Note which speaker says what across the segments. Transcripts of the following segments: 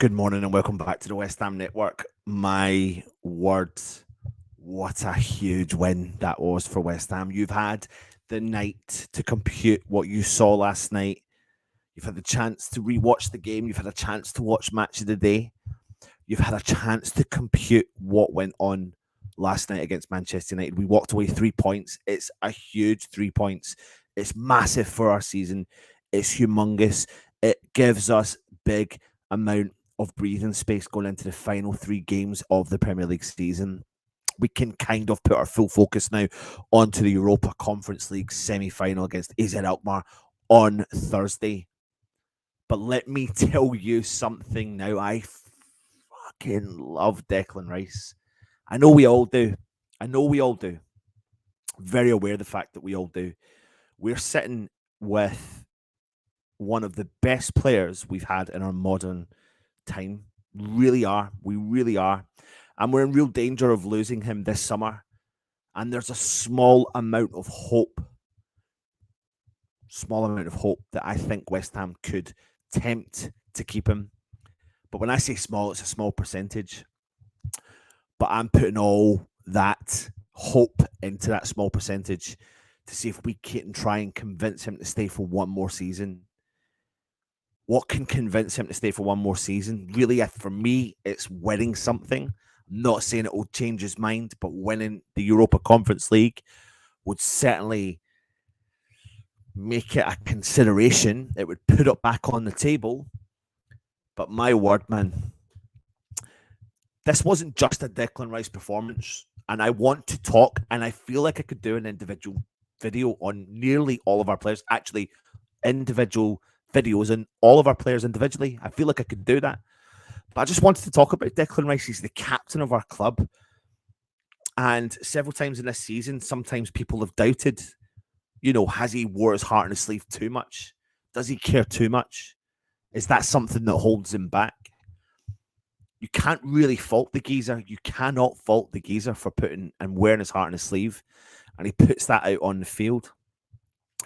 Speaker 1: Good morning and welcome back to the West Ham Network. My word, what a huge win that was for West Ham. You've had the night to compute what you saw last night. You've had the chance to rewatch the game. You've had a chance to watch Match of the Day. You've had a chance to compute what went on last night against Manchester United. We walked away 3 points. It's a huge 3 points. It's massive for our season. It's humongous. It gives us big amount of breathing space going into the final 3 games of the Premier League season. We can kind of put our full focus now onto the Europa Conference League semi-final against AZ Alkmaar on Thursday. But let me tell you something now. I fucking love Declan Rice. I know we all do. Very aware of the fact that we all do. We're sitting with one of the best players we've had in our modern time. Really are. We really are. And we're in real danger of losing him this summer. And there's a small amount of hope that I think West Ham could tempt to keep him. But when I say small, it's a small percentage. But I'm putting all that hope into that small percentage to see if we can try and convince him to stay for one more season. What can convince him to stay for one more season? Really, for me, it's winning something. I'm not saying it will change his mind, but winning the Europa Conference League would certainly make it a consideration. It would put it back on the table. But my word, man, this wasn't just a Declan Rice performance. And I want to talk, and I feel like I could do an individual video on nearly all of our players. Actually, individual videos on all of our players individually. I feel like I could do that. But I just wanted to talk about Declan Rice. He's the captain of our club. And several times in this season, sometimes people have doubted, has he wore his heart on his sleeve too much? Does he care too much? Is that something that holds him back? You can't really fault the geezer. You cannot fault the geezer for putting and wearing his heart on his sleeve. And he puts that out on the field.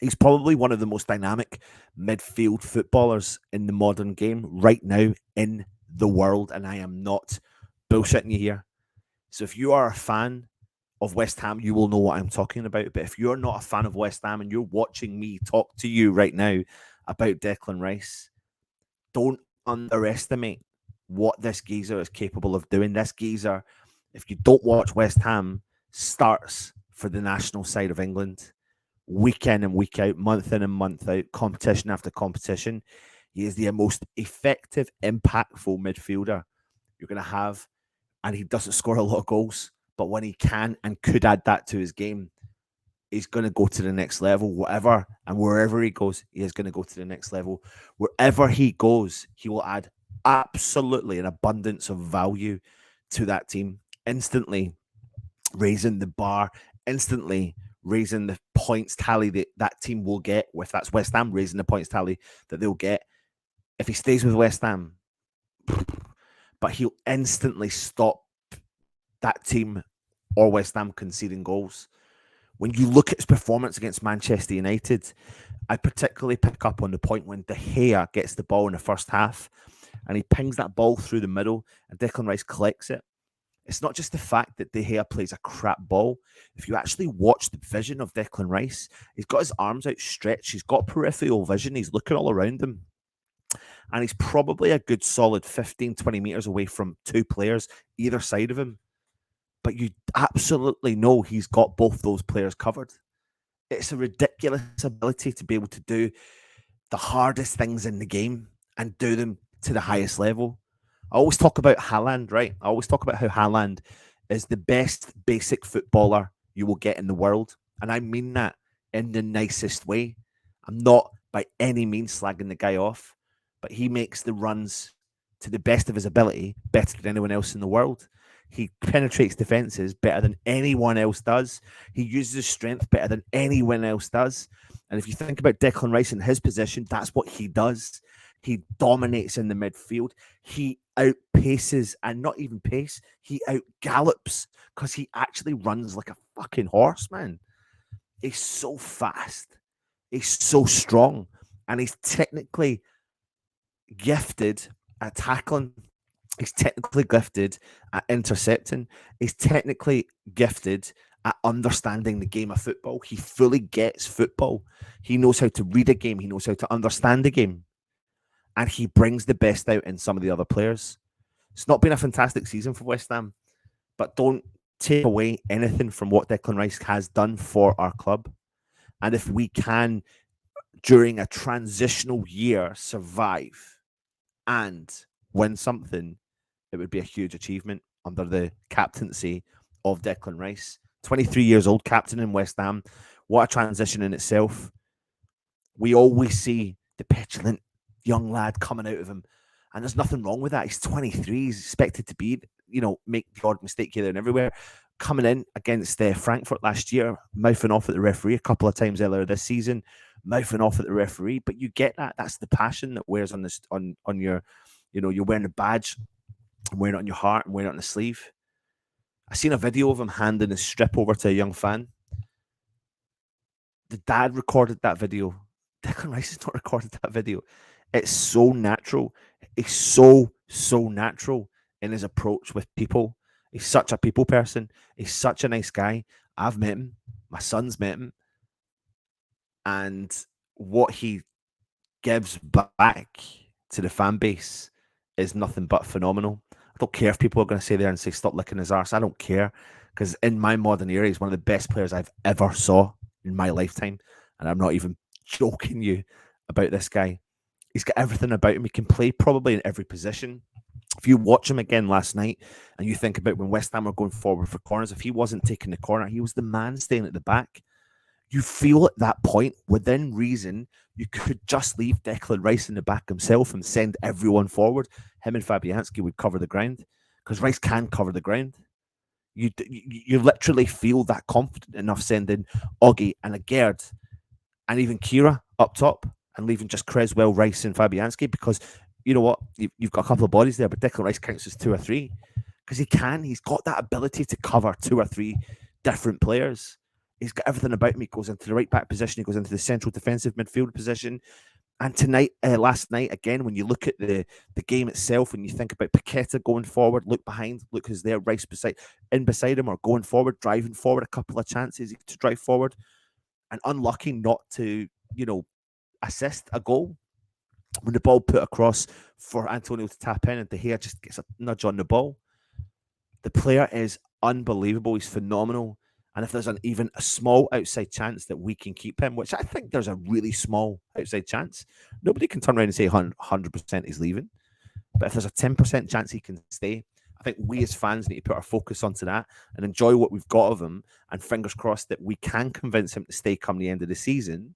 Speaker 1: He's probably one of the most dynamic midfield footballers in the modern game right now in the world. And I am not bullshitting you here. So if you are a fan of West Ham, you will know what I'm talking about. But if you're not a fan of West Ham and you're watching me talk to you right now about Declan Rice, don't underestimate what this geezer is capable of doing. This geezer, if you don't watch West Ham, starts for the national side of England week in and week out, month in and month out, competition after competition. He is the most effective, impactful midfielder you're going to have. And he doesn't score a lot of goals, but when he can and could add that to his game, he's going to go to the next level, whatever. And wherever he goes, he is going to go to the next level. Wherever he goes, he will add absolutely an abundance of value to that team, instantly raising the bar, instantly raising the points tally that team will get. If that's West Ham, raising the points tally that they'll get if he stays with West Ham. But he'll instantly stop that team or West Ham conceding goals. When you look at his performance against Manchester United, I particularly pick up on the point when De Gea gets the ball in the first half and he pings that ball through the middle and Declan Rice collects it. It's not just the fact that De Gea plays a crap ball. If you actually watch the vision of Declan Rice, he's got his arms outstretched. He's got peripheral vision. He's looking all around him. And he's probably a good solid 15, 20 meters away from 2 players either side of him. But you absolutely know he's got both those players covered. It's a ridiculous ability to be able to do the hardest things in the game and do them to the highest level. I always talk about Haaland, right? I always talk about how Haaland is the best basic footballer you will get in the world. And I mean that in the nicest way. I'm not by any means slagging the guy off, but he makes the runs to the best of his ability better than anyone else in the world. He penetrates defenses better than anyone else does. He uses his strength better than anyone else does. And if you think about Declan Rice in his position, that's what he does. He dominates in the midfield. He outpaces, and not even pace, he outgallops because he actually runs like a fucking horse, man. He's so fast. He's so strong. And he's technically gifted at tackling. He's technically gifted at intercepting. He's technically gifted at understanding the game of football. He fully gets football. He knows how to read a game. He knows how to understand the game. And he brings the best out in some of the other players. It's not been a fantastic season for West Ham, but don't take away anything from what Declan Rice has done for our club. And if we can, during a transitional year, survive and win something, it would be a huge achievement under the captaincy of Declan Rice. 23 years old, captain in West Ham. What a transition in itself. We always see the petulant young lad coming out of him, and there's nothing wrong with that. He's 23. He's expected to be, make the odd mistake here and everywhere. Coming in against Frankfurt last year, mouthing off at the referee a couple of times earlier this season, mouthing off at the referee. But you get that. That's the passion that wears on this on your, you're wearing a badge, wearing it on your heart, and wearing it on the sleeve. I seen a video of him handing his strip over to a young fan. The dad recorded that video. Declan Rice has not recorded that video. It's so natural. He's so natural in his approach with people. He's such a people person. He's such a nice guy. I've met him. My son's met him. And what he gives back to the fan base is nothing but phenomenal. I don't care if people are going to say there and say, stop licking his arse. I don't care. Because in my modern era, he's one of the best players I've ever saw in my lifetime. And I'm not even joking you about this guy. He's got everything about him. He can play probably in every position. If you watch him again last night and you think about when West Ham were going forward for corners, if he wasn't taking the corner, he was the man staying at the back. You feel at that point, within reason, you could just leave Declan Rice in the back himself and send everyone forward. Him and Fabianski would cover the ground because Rice can cover the ground. You literally feel that confident enough sending Oggy and Agerd and even Kira up top and leaving just Creswell, Rice and Fabianski because you know what? You've got a couple of bodies there, but Declan Rice counts as 2 or 3 because he's got that ability to cover 2 or 3 different players. He's got everything about him. He goes into the right back position. He goes into the central defensive midfield position. And last night, again, when you look at the game itself and you think about Paqueta going forward, look behind, look who's there, Rice beside him or going forward, driving forward, a couple of chances to drive forward and unlucky not to, assist a goal. When the ball put across for Antonio to tap in and De Gea just gets a nudge on the ball. The player is unbelievable. He's phenomenal. And if there's even a small outside chance that we can keep him, which I think there's a really small outside chance, nobody can turn around and say 100% he's leaving. But if there's a 10% chance he can stay, I think we as fans need to put our focus onto that and enjoy what we've got of him. And fingers crossed that we can convince him to stay come the end of the season.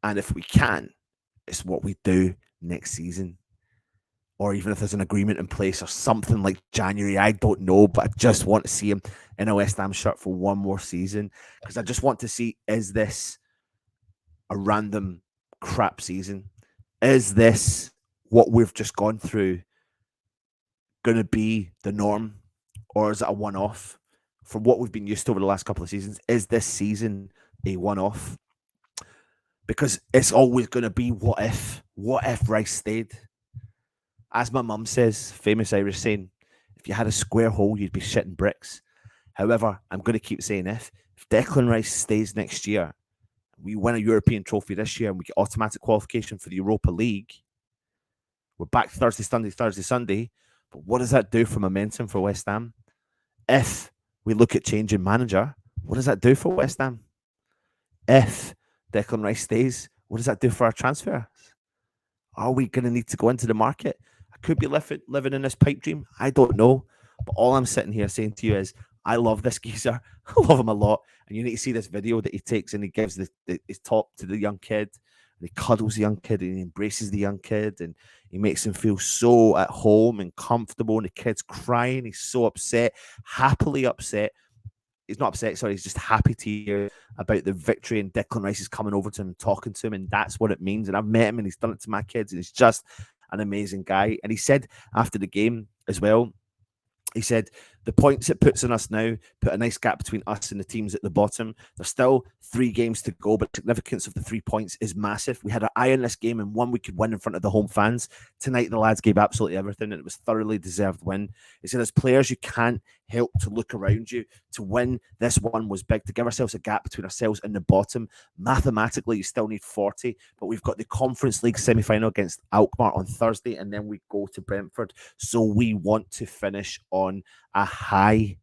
Speaker 1: And if we can, it's what we do next season. Or even if there's an agreement in place or something like January, I don't know, but I just want to see him in a West Ham shirt for one more season because I just want to see, is this a random crap season? Is this what we've just gone through going to be the norm or is it a one-off? For what we've been used to over the last couple of seasons, is this season a one-off? Because it's always going to be what if Rice stayed? As my mum says, famous Irish saying, if you had a square hole, you'd be shitting bricks. However, I'm going to keep saying if Declan Rice stays next year, we win a European trophy this year and we get automatic qualification for the Europa League, we're back Thursday, Sunday. But what does that do for momentum for West Ham? If we look at changing manager, what does that do for West Ham? If Declan Rice stays, what does that do for our transfers? Are we going to need to go into the market? I could be living in this pipe dream. I don't know. But all I'm sitting here saying to you is, I love this geezer. I love him a lot. And you need to see this video that he takes and he gives his top to the young kid. And he cuddles the young kid and he embraces the young kid. And he makes him feel so at home and comfortable. And the kid's crying. He's so upset, happily upset. He's not upset, sorry, he's just happy to hear about the victory and Declan Rice is coming over to him and talking to him, and that's what it means. And I've met him and he's done it to my kids, and he's just an amazing guy. And he said after the game as well, he said The points it puts on us now put a nice gap between us and the teams at the bottom. There's still 3 games to go, but the significance of the 3 points is massive. We had our eye on this game and one we could win in front of the home fans. Tonight, the lads gave absolutely everything, and it was thoroughly deserved win. He said, as players, you can't help to look around you. To win this one was big. To give ourselves a gap between ourselves and the bottom. Mathematically, you still need 40, but we've got the Conference League semi-final against Alkmaar on Thursday, and then we go to Brentford. So we want to finish on a high.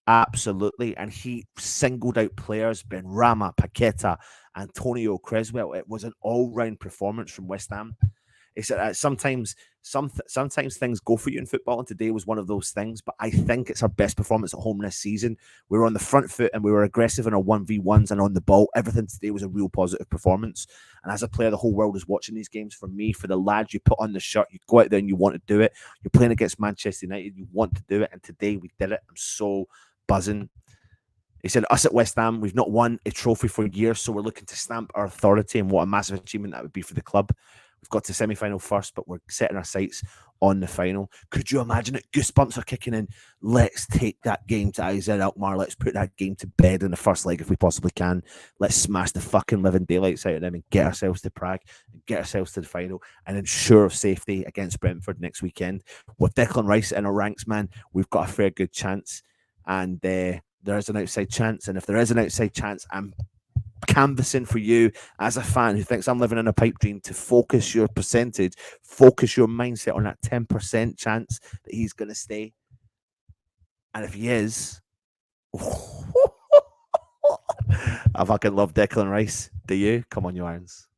Speaker 1: Absolutely. And he singled out players, Benrahma, Paqueta, Antonio Creswell. It was an all-round performance from West Ham. He said sometimes things go for you in football, and today was one of those things. But I think it's our best performance at home this season. We were on the front foot and we were aggressive in our 1v1s and on the ball. Everything today was a real positive performance. And as a player, the whole world is watching these games. For me, for the lads, you put on the shirt, you go out there and you want to do it. You're playing against Manchester United, you want to do it. And today we did it. I'm so buzzing. He said, us at West Ham, we've not won a trophy for years, so we're looking to stamp our authority, and what a massive achievement that would be for the club. We've got to semi-final first, but we're setting our sights on the final. Could you imagine it? Goosebumps are kicking in. Let's take that game to AZ Alkmaar. Let's put that game to bed in the first leg if we possibly can. Let's smash the fucking living daylights out of them and get ourselves to Prague and get ourselves to the final and ensure safety against Brentford next weekend. With Declan Rice in our ranks, man, we've got a fair good chance. And there is an outside chance. And if there is an outside chance, I'm canvassing for you as a fan who thinks I'm living in a pipe dream to focus your percentage, focus your mindset on that 10% chance that he's going to stay. And if he is, I fucking love Declan Rice. Do you? Come on, you irons.